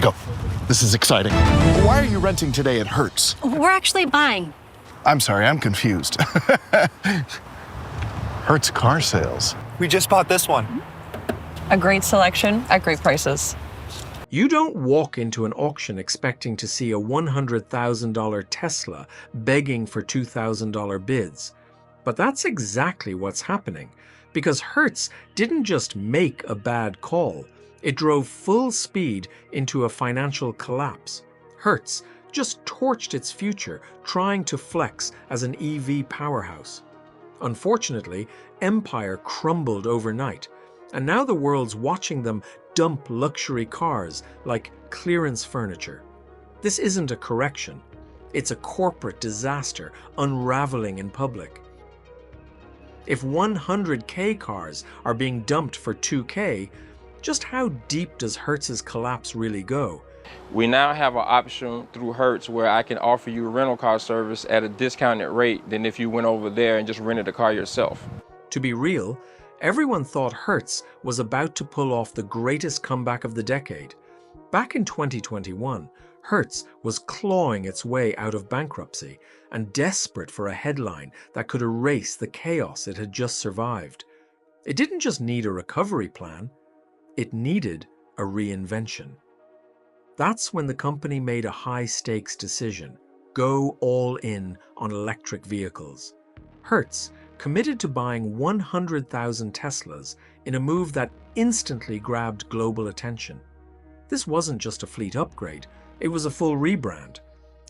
we go. This is exciting. Why are you renting today at Hertz? We're actually buying. I'm sorry, I'm confused. Hertz car sales. We just bought this one. A great selection at great prices. You don't walk into an auction expecting to see a $100,000 Tesla begging for $2,000 bids. But that's exactly what's happening, because Hertz didn't just make a bad call, it drove full speed into a financial collapse. Hertz just torched its future trying to flex as an EV powerhouse. Unfortunately, Empire crumbled overnight, and now the world's watching them dump luxury cars like clearance furniture. This isn't a correction. It's a corporate disaster unraveling in public. If 100K cars are being dumped for 2K, just how deep does Hertz's collapse really go? We now have an option through Hertz where I can offer you a rental car service at a discounted rate than if you went over there and just rented the car yourself. To be real, everyone thought Hertz was about to pull off the greatest comeback of the decade. Back in 2021, Hertz was clawing its way out of bankruptcy and desperate for a headline that could erase the chaos it had just survived. It didn't just need a recovery plan, it needed a reinvention. That's when the company made a high-stakes decision: go all in on electric vehicles. Hertz committed to buying 100,000 Teslas in a move that instantly grabbed global attention. This wasn't just a fleet upgrade, it was a full rebrand.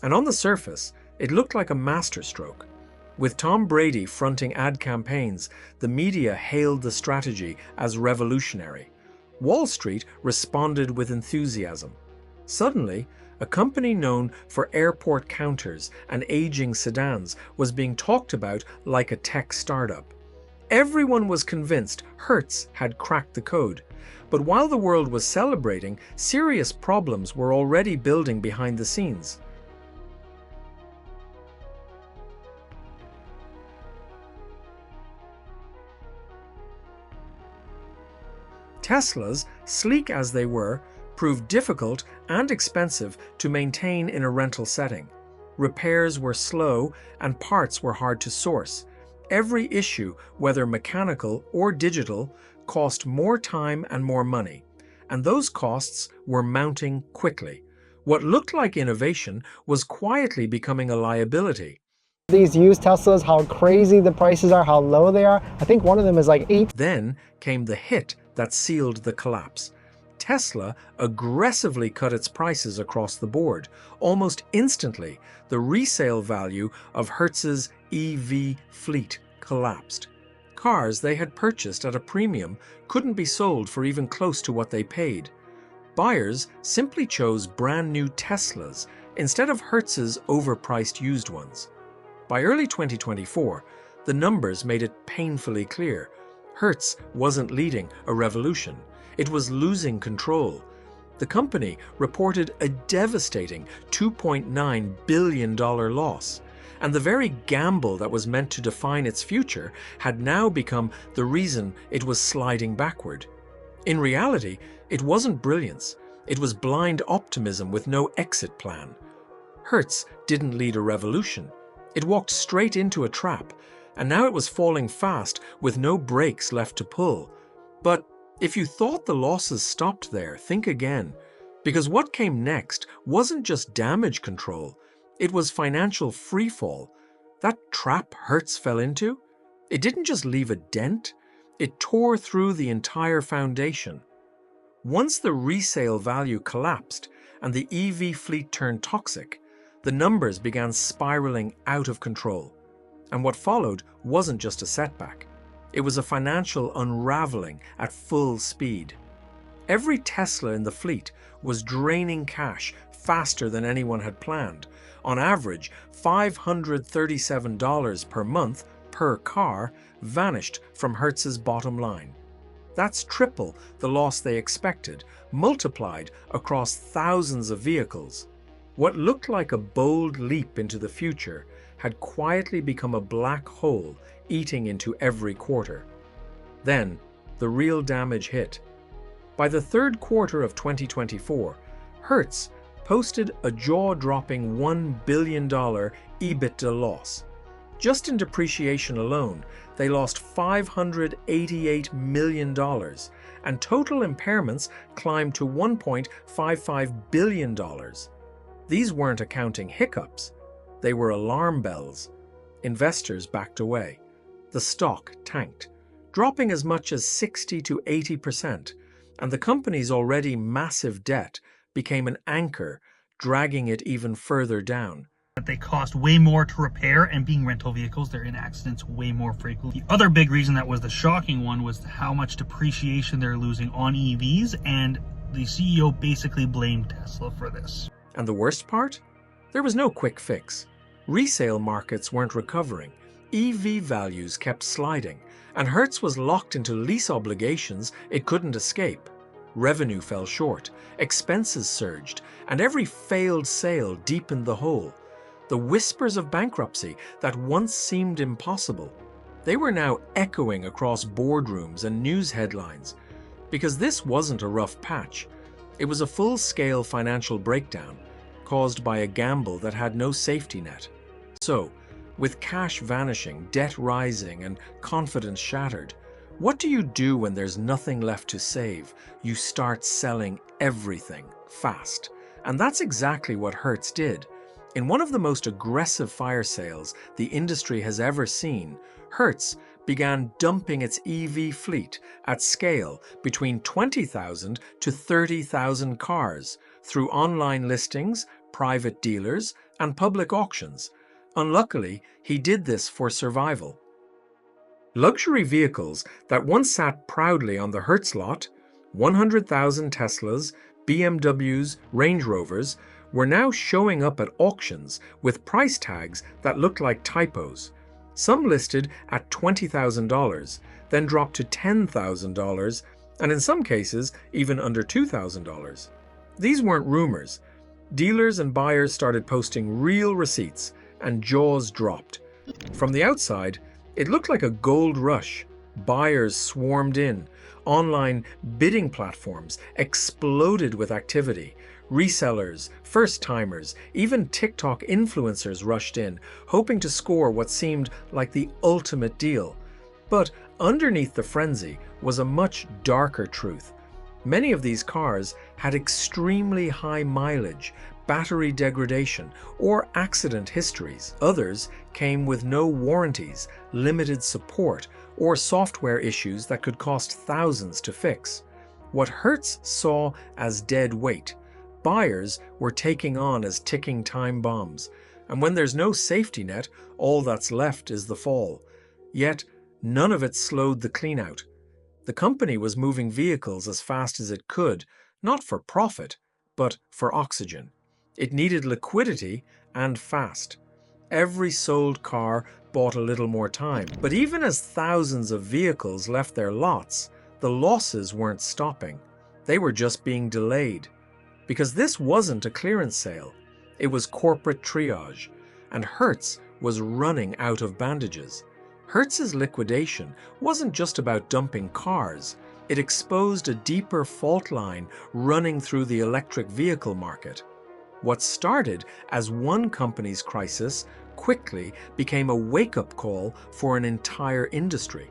And on the surface, it looked like a masterstroke. With Tom Brady fronting ad campaigns, the media hailed the strategy as revolutionary. Wall Street responded with enthusiasm. Suddenly, a company known for airport counters and aging sedans was being talked about like a tech startup. Everyone was convinced Hertz had cracked the code. But while the world was celebrating, serious problems were already building behind the scenes. Teslas, sleek as they were, proved difficult and expensive to maintain in a rental setting. Repairs were slow and parts were hard to source. Every issue, whether mechanical or digital, cost more time and more money, and those costs were mounting quickly. What looked like innovation was quietly becoming a liability. These used Teslas, how crazy the prices are, how low they are. I think one of them is like $8. Then came the hit that sealed the collapse. Tesla aggressively cut its prices across the board. Almost instantly, the resale value of Hertz's EV fleet collapsed. Cars they had purchased at a premium couldn't be sold for even close to what they paid. Buyers simply chose brand new Teslas instead of Hertz's overpriced used ones. By early 2024, the numbers made it painfully clear. Hertz wasn't leading a revolution. It was losing control. The company reported a devastating $2.9 billion loss, and the very gamble that was meant to define its future had now become the reason it was sliding backward. In reality, it wasn't brilliance. It was blind optimism with no exit plan. Hertz didn't lead a revolution. It walked straight into a trap, and now it was falling fast with no brakes left to pull. But if you thought the losses stopped there, think again. Because what came next wasn't just damage control, it was financial freefall. That trap Hertz fell into? It didn't just leave a dent, it tore through the entire foundation. Once the resale value collapsed and the EV fleet turned toxic, the numbers began spiraling out of control. And what followed wasn't just a setback. It was a financial unraveling at full speed. Every Tesla in the fleet was draining cash faster than anyone had planned. On average, $537 per month per car vanished from Hertz's bottom line. That's triple the loss they expected, multiplied across thousands of vehicles. What looked like a bold leap into the future had quietly become a black hole eating into every quarter. Then, the real damage hit. By the third quarter of 2024, Hertz posted a jaw-dropping $1 billion EBITDA loss. Just in depreciation alone, they lost $588 million, and total impairments climbed to $1.55 billion. These weren't accounting hiccups, they were alarm bells. Investors backed away. The stock tanked, dropping as much as 60 to 80%, and the company's already massive debt became an anchor, dragging it even further down. They cost way more to repair, and being rental vehicles, they're in accidents way more frequently. The other big reason that was the shocking one was how much depreciation they're losing on EVs, and the CEO basically blamed Tesla for this. And the worst part? There was no quick fix. Resale markets weren't recovering, EV values kept sliding, and Hertz was locked into lease obligations it couldn't escape. Revenue fell short, expenses surged, and every failed sale deepened the hole. The whispers of bankruptcy that once seemed impossible, they were now echoing across boardrooms and news headlines. Because this wasn't a rough patch. It was a full-scale financial breakdown caused by a gamble that had no safety net. So, with cash vanishing, debt rising, and confidence shattered, what do you do when there's nothing left to save? You start selling everything fast. And that's exactly what Hertz did. In one of the most aggressive fire sales the industry has ever seen, Hertz began dumping its EV fleet at scale between 20,000 to 30,000 cars through online listings, private dealers, and public auctions. Unluckily, he did this for survival. Luxury vehicles that once sat proudly on the Hertz lot, 100,000 Teslas, BMWs, Range Rovers, were now showing up at auctions with price tags that looked like typos. Some listed at $20,000, then dropped to $10,000, and in some cases, even under $2,000. These weren't rumors. Dealers and buyers started posting real receipts, and jaws dropped. From the outside, it looked like a gold rush. Buyers swarmed in. Online bidding platforms exploded with activity. Resellers, first-timers, even TikTok influencers rushed in, hoping to score what seemed like the ultimate deal. But underneath the frenzy was a much darker truth. Many of these cars had extremely high mileage, battery degradation, or accident histories. Others came with no warranties, limited support, or software issues that could cost thousands to fix. What Hertz saw as dead weight, buyers were taking on as ticking time bombs. And when there's no safety net, all that's left is the fall. Yet, none of it slowed the cleanout. The company was moving vehicles as fast as it could, not for profit, but for oxygen. It needed liquidity, and fast. Every sold car bought a little more time. But even as thousands of vehicles left their lots, the losses weren't stopping. They were just being delayed. Because this wasn't a clearance sale. It was corporate triage, and Hertz was running out of bandages. Hertz's liquidation wasn't just about dumping cars. It exposed a deeper fault line running through the electric vehicle market. What started as one company's crisis quickly became a wake-up call for an entire industry.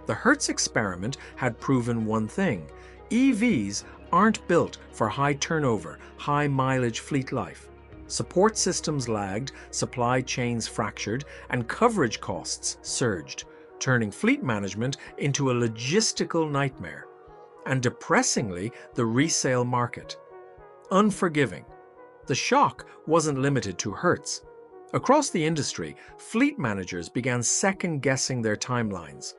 The Hertz experiment had proven one thing: EVs aren't built for high turnover, high mileage fleet life. Support systems lagged, supply chains fractured, and coverage costs surged, turning fleet management into a logistical nightmare. And depressingly, the resale market. Unforgiving. The shock wasn't limited to Hertz. Across the industry, fleet managers began second-guessing their timelines.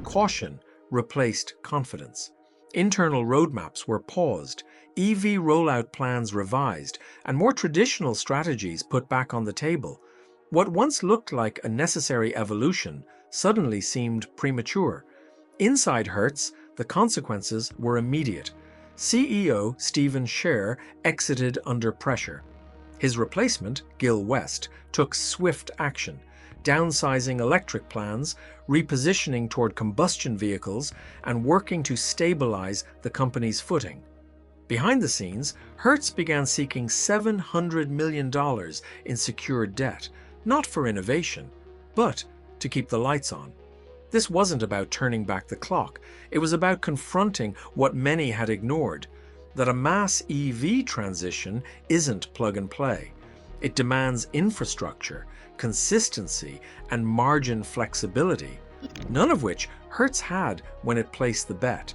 Caution replaced confidence. Internal roadmaps were paused, EV rollout plans revised, and more traditional strategies put back on the table. What once looked like a necessary evolution suddenly seemed premature. Inside Hertz, the consequences were immediate. CEO Stephen Scher exited under pressure. His replacement, Gil West, took swift action, downsizing electric plans, repositioning toward combustion vehicles, and working to stabilize the company's footing. Behind the scenes, Hertz began seeking $700 million in secured debt, not for innovation, but to keep the lights on. This wasn't about turning back the clock. It was about confronting what many had ignored, that a mass EV transition isn't plug and play. It demands infrastructure, consistency, and margin flexibility, none of which Hertz had when it placed the bet.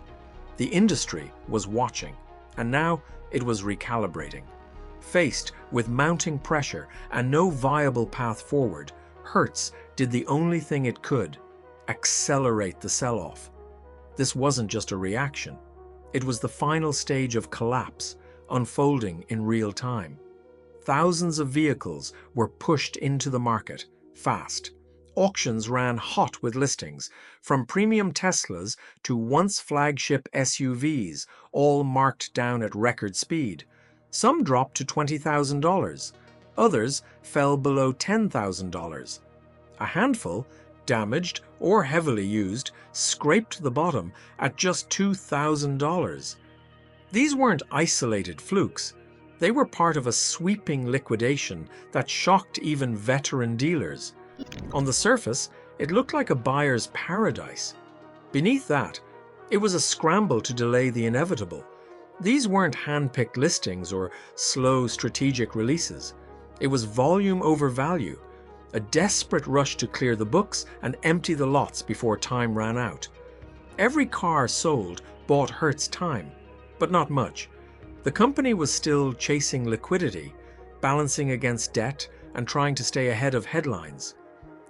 The industry was watching, and now it was recalibrating. Faced with mounting pressure and no viable path forward, Hertz did the only thing it could: accelerate the sell-off. This wasn't just a reaction. It was the final stage of collapse, unfolding in real time. Thousands of vehicles were pushed into the market, fast. Auctions ran hot with listings, from premium Teslas to once flagship SUVs, all marked down at record speed. Some dropped to $20,000. Others fell below $10,000. A handful, damaged or heavily used, scraped the bottom at just $2,000. These weren't isolated flukes. They were part of a sweeping liquidation that shocked even veteran dealers. On the surface, it looked like a buyer's paradise. Beneath that, it was a scramble to delay the inevitable. These weren't hand-picked listings or slow strategic releases. It was volume over value, a desperate rush to clear the books and empty the lots before time ran out. Every car sold bought Hertz time, but not much. The company was still chasing liquidity, balancing against debt, and trying to stay ahead of headlines.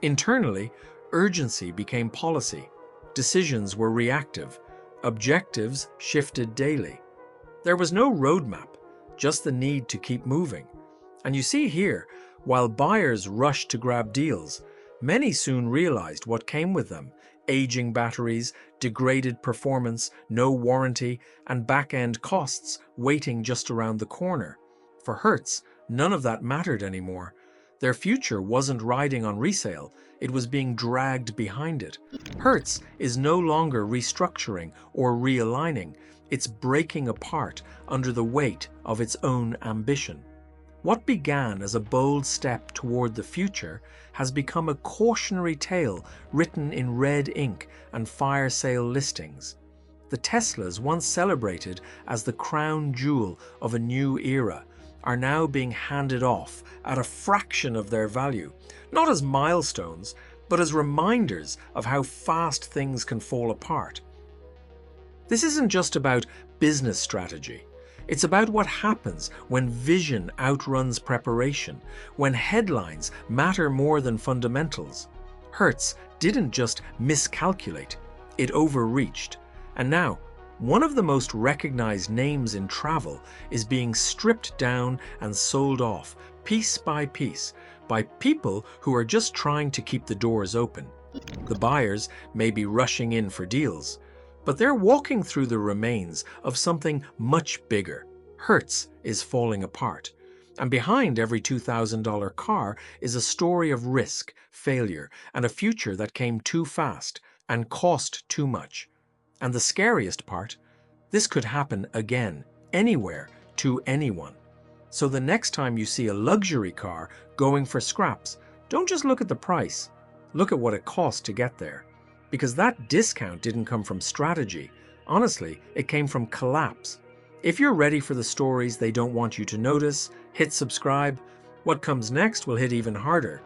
Internally, urgency became policy. Decisions were reactive. Objectives shifted daily. There was no roadmap, just the need to keep moving. And you see here, while buyers rushed to grab deals, many soon realized what came with them: aging batteries, degraded performance, no warranty, and back-end costs waiting just around the corner. For Hertz, none of that mattered anymore. Their future wasn't riding on resale, it was being dragged behind it. Hertz is no longer restructuring or realigning, it's breaking apart under the weight of its own ambition. What began as a bold step toward the future has become a cautionary tale written in red ink and fire sale listings. The Teslas, once celebrated as the crown jewel of a new era, are now being handed off at a fraction of their value, not as milestones, but as reminders of how fast things can fall apart. This isn't just about business strategy. It's about what happens when vision outruns preparation, when headlines matter more than fundamentals. Hertz didn't just miscalculate, it overreached. And now, one of the most recognized names in travel is being stripped down and sold off, piece by piece, by people who are just trying to keep the doors open. The buyers may be rushing in for deals, but they're walking through the remains of something much bigger. Hertz is falling apart. And behind every $2,000 car is a story of risk, failure, and a future that came too fast and cost too much. And the scariest part, this could happen again, anywhere, to anyone. So the next time you see a luxury car going for scraps, don't just look at the price. Look at what it cost to get there. Because that discount didn't come from strategy. Honestly, it came from collapse. If you're ready for the stories they don't want you to notice, hit subscribe. What comes next will hit even harder.